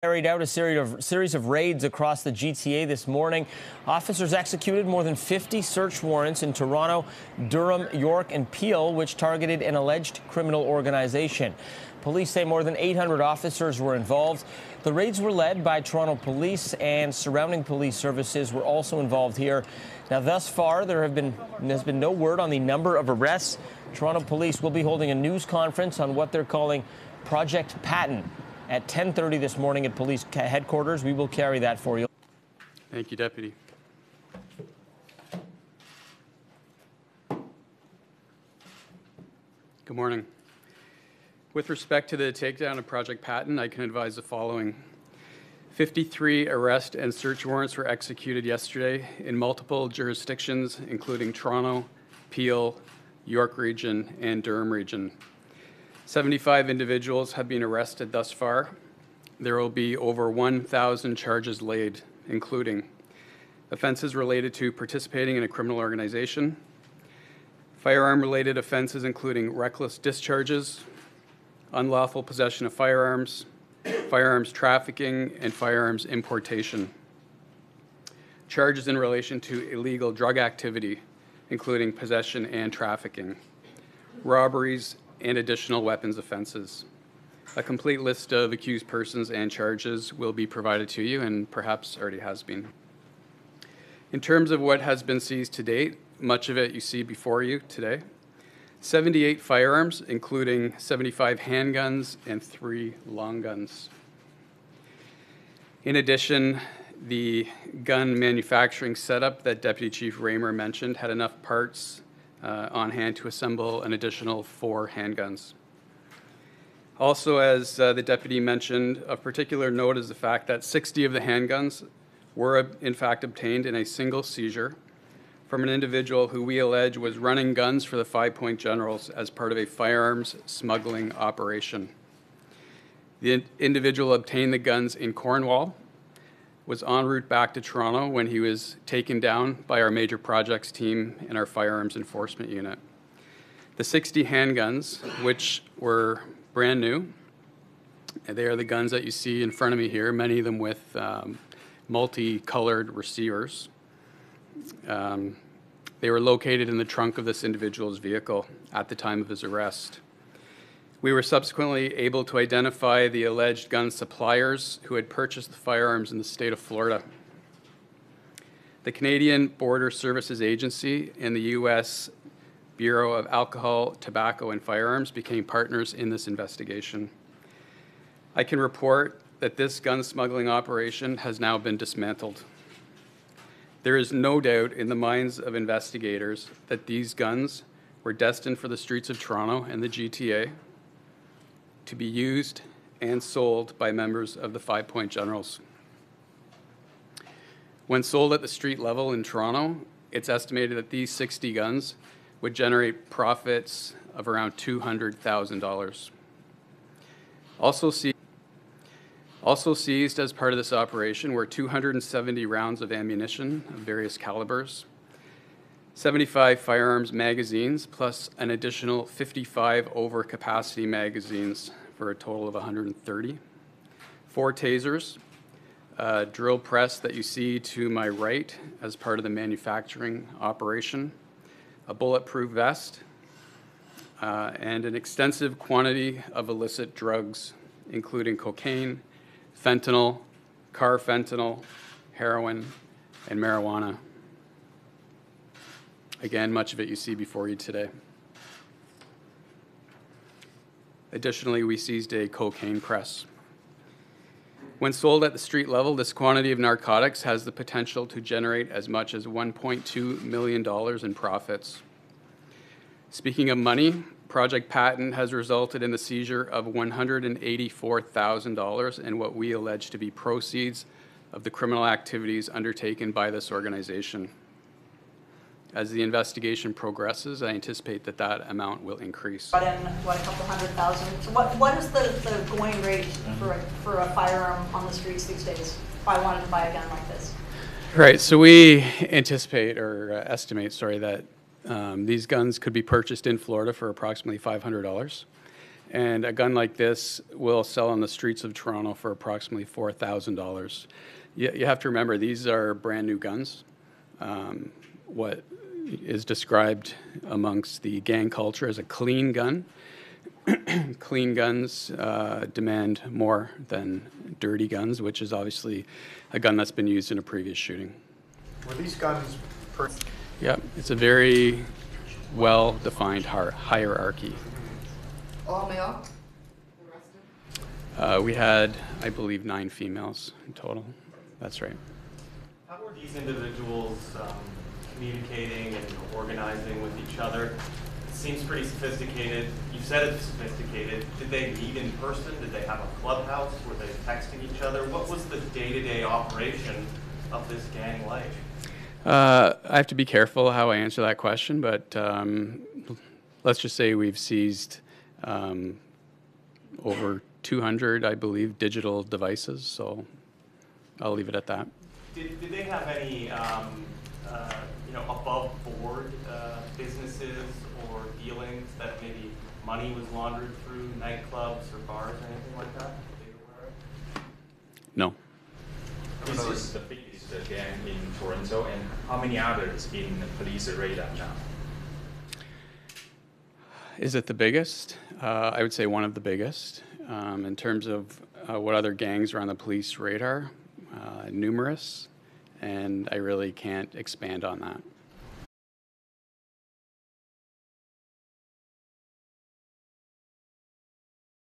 Carried out a series of raids across the GTA this morning. Officers executed more than 50 search warrants in Toronto, Durham, York, and Peel, which targeted an alleged criminal organization. Police say more than 800 officers were involved. The raids were led by Toronto Police, and surrounding police services were also involved here. Now, thus far, there's been no word on the number of arrests. Toronto Police will be holding a news conference on what they're calling Project Patton at 10:30 this morning at police headquarters. We will carry that for you. Thank you, Deputy. Good morning. With respect to the takedown of Project Patton, I can advise the following. 53 arrest and search warrants were executed yesterday in multiple jurisdictions, including Toronto, Peel, York Region, and Durham Region. 75 individuals have been arrested thus far. There will be over 1,000 charges laid, including offenses related to participating in a criminal organization, firearm-related offenses including reckless discharges, unlawful possession of firearms, firearms trafficking, and firearms importation. Charges in relation to illegal drug activity, including possession and trafficking, robberies, and additional weapons offenses. A complete list of accused persons and charges will be provided to you, and perhaps already has been. In terms of what has been seized to date, much of it you see before you today. 78 firearms, including 75 handguns and 3 long guns. In addition, the gun manufacturing setup that Deputy Chief Raymer mentioned had enough parts on hand to assemble an additional 4 handguns. Also, as the deputy mentioned, of particular note is the fact that 60 of the handguns were in fact obtained in a single seizure from an individual who we allege was running guns for the 5 Point Generals as part of a firearms smuggling operation. The individual obtained the guns in Cornwall, was en route back to Toronto when he was taken down by our major projects team and our firearms enforcement unit. The 60 handguns, which were brand new, they are the guns that you see in front of me here, many of them with multicolored receivers. They were located in the trunk of this individual's vehicle at the time of his arrest. We were subsequently able to identify the alleged gun suppliers who had purchased the firearms in the state of Florida. The Canadian Border Services Agency and the U.S. Bureau of Alcohol, Tobacco, and Firearms became partners in this investigation. I can report that this gun smuggling operation has now been dismantled. There is no doubt in the minds of investigators that these guns were destined for the streets of Toronto and the GTA to be used and sold by members of the 5 Point Generals. When sold at the street level in Toronto, it's estimated that these 60 guns would generate profits of around $200,000. Also seized as part of this operation were 270 rounds of ammunition of various calibers, 75 firearms magazines, plus an additional 55 overcapacity magazines for a total of 130, 4 tasers, a drill press that you see to my right as part of the manufacturing operation, a bulletproof vest, and an extensive quantity of illicit drugs, including cocaine, fentanyl, carfentanil, heroin, and marijuana. Again, much of it you see before you today. Additionally, we seized a cocaine press. When sold at the street level, this quantity of narcotics has the potential to generate as much as $1.2 million in profits. Speaking of money, Project Patton has resulted in the seizure of $184,000 in what we allege to be proceeds of the criminal activities undertaken by this organization. As the investigation progresses, I anticipate that that amount will increase. Brought in, a couple $100,000. So what is the going rate for a firearm on the streets these days if I wanted to buy a gun like this? Right, so we anticipate or estimate, that these guns could be purchased in Florida for approximately $500. And a gun like this will sell on the streets of Toronto for approximately $4,000. You have to remember, these are brand new guns. What is described amongst the gang culture as a clean gun. Clean guns demand more than dirty guns, which is obviously a gun that's been used in a previous shooting. Were these guns Yeah, it's a very well-defined hierarchy. All male? We had, I believe, 9 females in total. That's right. How were these individuals communicating and organizing with each other? It seems pretty sophisticated. You said it's sophisticated. Did they meet in person? Did they have a clubhouse? Were they texting each other? What was the day-to-day operation of this gang life? I have to be careful how I answer that question, but let's just say we've seized over 200, I believe, digital devices, so I'll leave it at that. Did they have any above-board businesses or dealings that maybe money was laundered through nightclubs or bars or anything like that? They were aware of? No. This is the biggest gang in Toronto, and how many others in the police radar now? Is it the biggest? I would say one of the biggest. In terms of what other gangs are on the police radar, numerous, and I really can't expand on that.